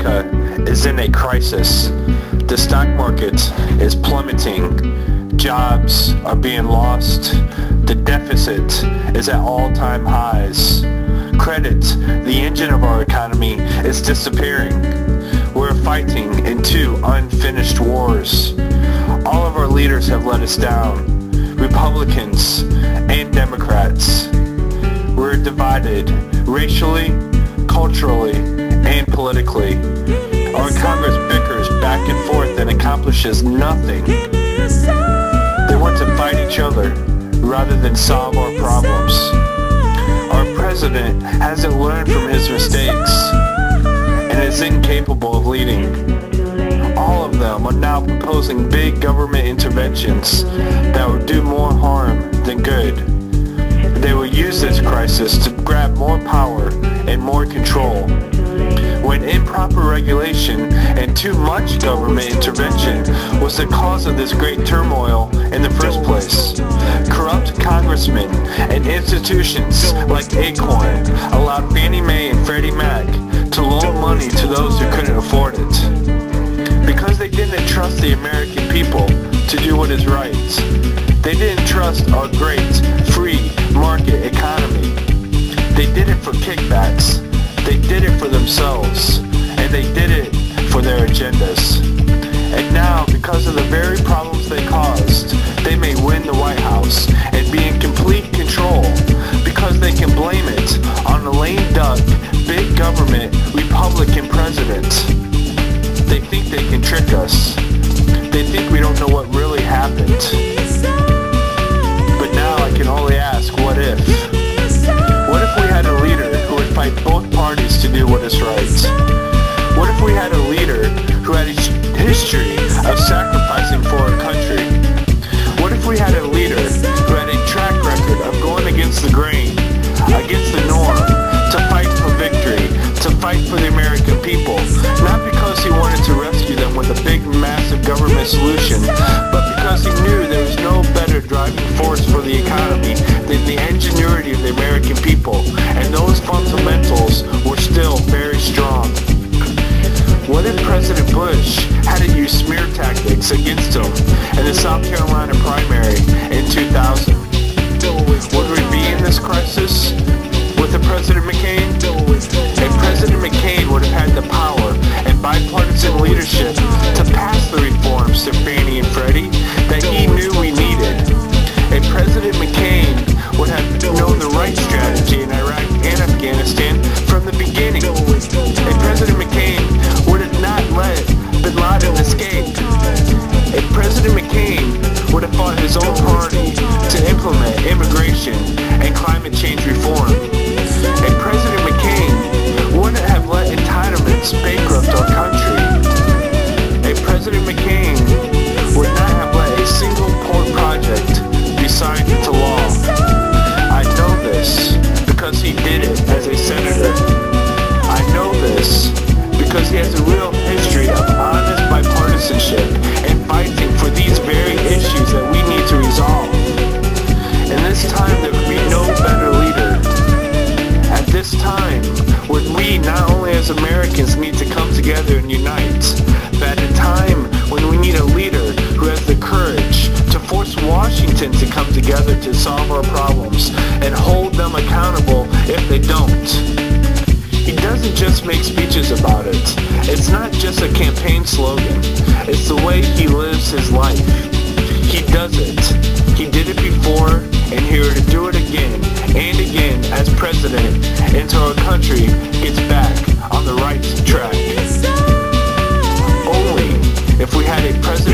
America is in a crisis. The stock market is plummeting. Jobs are being lost. The deficit is at all-time highs. Credit, the engine of our economy, is disappearing. We're fighting in two unfinished wars. All of our leaders have let us down. Republicans and Democrats. We're divided racially, culturally, and politically. Our Congress bickers back and forth and accomplishes nothing. They want to fight each other rather than solve our problems. Our president hasn't learned from his mistakes and is incapable of leading. All of them are now proposing big government interventions that will do more harm than good. They will use this crisis to grab more power and more control. When improper regulation and too much government intervention was the cause of this great turmoil in the first place. Corrupt congressmen and institutions like Acorn allowed Fannie Mae and Freddie Mac to loan money to those who couldn't afford it. Because they didn't trust the American people to do what is right. They didn't trust our great free market economy. They did it for kickbacks. They did it for themselves. And they did it for their agendas. And now, because of the very problems they caused, they may win the White House and be in complete control because they can blame it on the lame duck, big government, Republican president. They think they can trick us. They think we don't know what really happened. But now I can only ask, what if? What if we had a leader who would fight both parties to do what is right? What if we had a leader who had a history of sacrificing for our country? What if we had a leader who had a track record of going against the grain, against the norm, to fight for victory, to fight for the American people, not because he wanted to rescue them with a big, massive government solution, but because he knew there was no better driving force for the economy than the ingenuity of the American people, and those fundamentals were still very strong. What if President Bush had to use smear tactics against him in the South Carolina primary in 2000? Would we be in this crisis with a President McCain? And President McCain would have had the power and bipartisan leadership to pass the reforms to Fannie and Freddie that he knew we needed. And President McCain would have known the right strategy in Iraq and Afghanistan from the beginning. And President McCain would have not let Bin Laden escape. And President McCain would have fought his own party to implement immigration and climate change reform. And President McCain wouldn't have let entitlements bankrupt our country. And President McCain would not have let a single port project be signed into law. I know this because he did it as a senator. I know this because he has a real history of honest bipartisanship and fighting for these very issues that we need to resolve. In this time, there could be no better leader. At this time, when we, not only as Americans, need to come together and unite, but at a time when we need a leader who has the courage to force Washington to come together to solve our problems and hold them accountable if they don't. He doesn't just make speeches about it. It's not just a campaign slogan. It's the way he lives his life. He does it. He did it before, and here to do it again and again as president until our country gets back on the right track. Only if we had a president